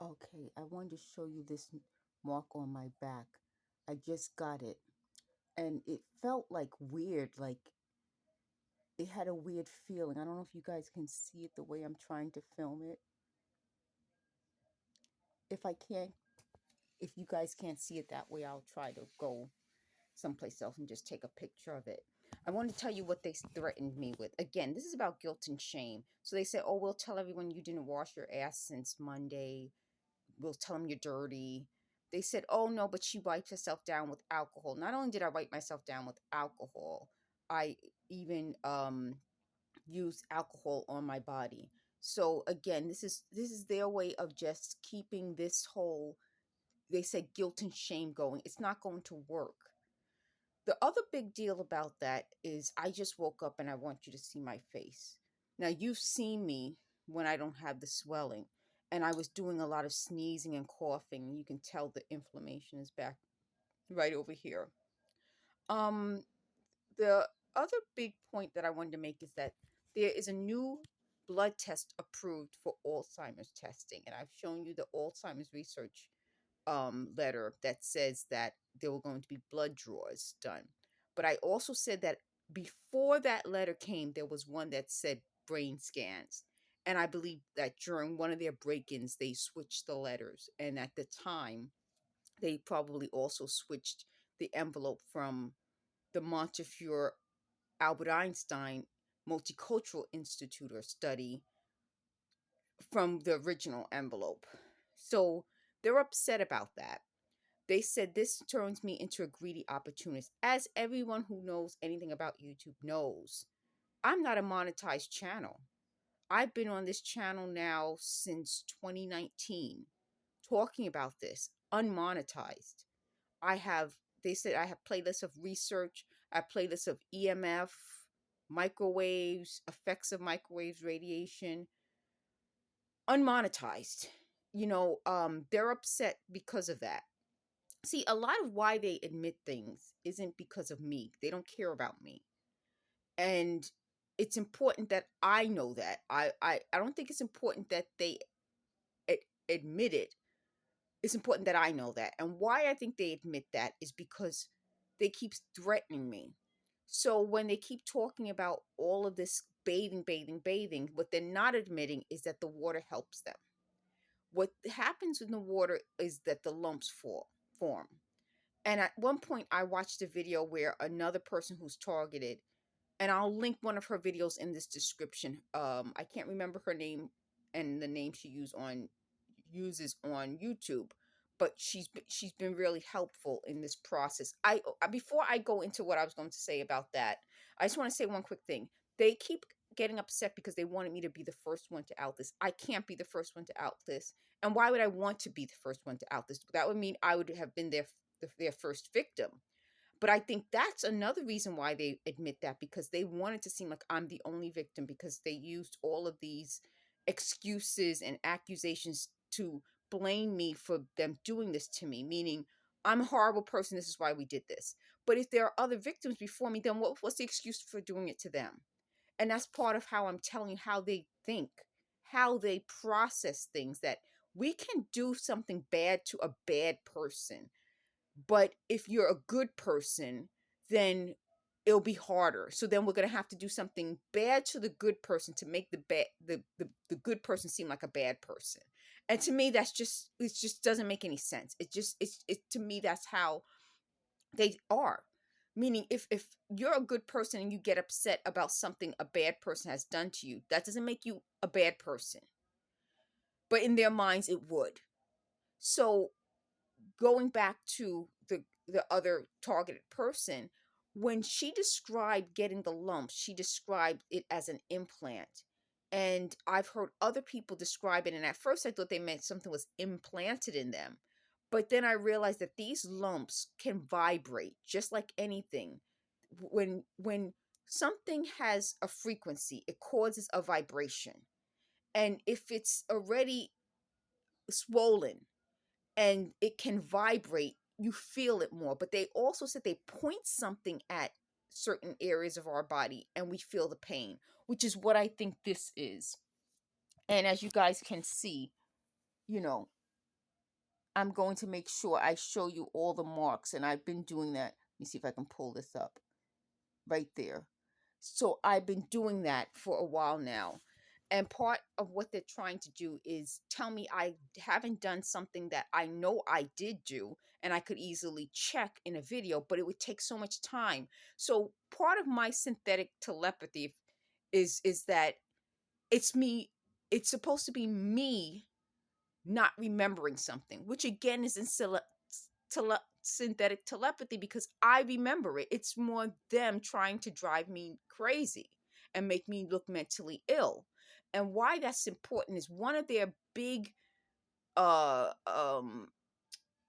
Okay, I wanted to show you this mark on my back. I just got it, and it felt like weird, like it had a weird feeling. I don't know if you guys can see it the way I'm trying to film it. If I can't, if you guys can't see it that way, I'll try to go someplace else and just take a picture of it. I want to tell you what they threatened me with. Again, this is about guilt and shame. So they said, oh, we'll tell everyone you didn't wash your ass since Monday. We'll tell them you're dirty. They said, oh, no, but she wiped herself down with alcohol. Not only did I wipe myself down with alcohol, I even used alcohol on my body. So again, this is their way of just keeping this whole, they said, guilt and shame going. It's not going to work. The other big deal about that is I just woke up and I want you to see my face. Now, you've seen me when I don't have the swelling, and I was doing a lot of sneezing and coughing. You can tell the inflammation is back right over here. Um, the other big point that I wanted to make is that there is a new blood test approved for Alzheimer's testing, and I've shown you the Alzheimer's research letter that says that there were going to be blood draws done. But I also said that before that letter came, there was one that said brain scans. And I believe that during one of their break ins, they switched the letters. And at the time, they probably also switched the envelope from the Montefiore Albert Einstein Multicultural Institute or study from the original envelope. So they're upset about that. They said this turns me into a greedy opportunist. As everyone who knows anything about YouTube knows, I'm not a monetized channel. I've been on this channel now since 2019 talking about this unmonetized. I have, they said I have playlists of research, I have playlists of EMF, microwaves, effects of microwaves, radiation, unmonetized. They're upset because of that. See, a lot of why they admit things isn't because of me. They don't care about me. And it's important that I know that. I don't think it's important that they admit it. It's important that I know that. And why I think they admit that is because they keep threatening me. So when they keep talking about all of this bathing, bathing, bathing, what they're not admitting is that the water helps them. What happens in the water is that the lumps form. And at one point, I watched a video where another person who's targeted, and I'll link one of her videos in this description. I can't remember her name and the name she uses on YouTube, but she's been really helpful in this process. Before I go into what I was going to say about that, I just want to say one quick thing. They keep getting upset because they wanted me to be the first one to out this. I can't be the first one to out this. And why would I want to be the first one to out this? That would mean I would have been their first victim. But I think that's another reason why they admit that, because they wanted to seem like I'm the only victim, because they used all of these excuses and accusations to blame me for them doing this to me, meaning I'm a horrible person. This is why we did this. But if there are other victims before me, then what's the excuse for doing it to them? And that's part of how I'm telling you how they think, how they process things, that we can do something bad to a bad person, but if you're a good person, then it'll be harder. So then we're going to have to do something bad to the good person to make the good person seem like a bad person. And to me, it just doesn't make any sense. To me, that's how they are. Meaning, if you're a good person and you get upset about something a bad person has done to you, that doesn't make you a bad person. But in their minds, it would. So going back to the other targeted person, when she described getting the lumps, she described it as an implant. And I've heard other people describe it, and at first I thought they meant something was implanted in them. But then I realized that these lumps can vibrate just like anything. When something has a frequency, it causes a vibration. And if it's already swollen, and it can vibrate, you feel it more. But they also said they point something at certain areas of our body and we feel the pain, which is what I think this is. And as you guys can see, you know, I'm going to make sure I show you all the marks, and I've been doing that. Let me see if I can pull this up right there. So I've been doing that for a while now. And part of what they're trying to do is tell me I haven't done something that I know I did do and I could easily check in a video, but it would take so much time. So part of my synthetic telepathy is that it's me, it's supposed to be me not remembering something, which again is in synthetic telepathy because I remember it. It's more them trying to drive me crazy and make me look mentally ill. And why that's important is one of their big uh um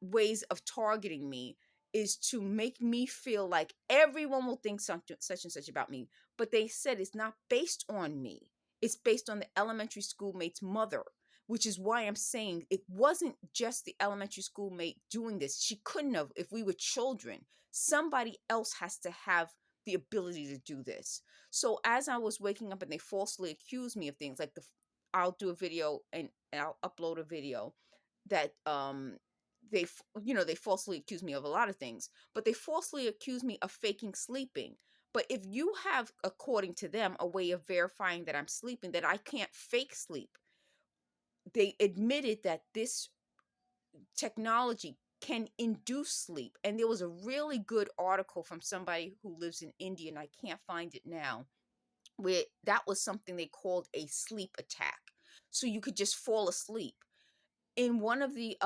ways of targeting me is to make me feel like everyone will think something such and such about me. But they said it's not based on me. It's based on the elementary schoolmate's mother, which is why I'm saying it wasn't just the elementary schoolmate doing this. She couldn't have if we were children. Somebody else has to have the ability to do this. So as I was waking up and they falsely accused me of things like I'll do a video and I'll upload a video that they falsely accuse me of a lot of things, but they falsely accuse me of faking sleeping. But if you have, according to them, a way of verifying that I'm sleeping, that I can't fake sleep, they admitted that this technology can induce sleep. And there was a really good article from somebody who lives in India, and I can't find it now, where that was something they called a sleep attack. So you could just fall asleep. In one of the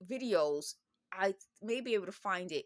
videos, I may be able to find it.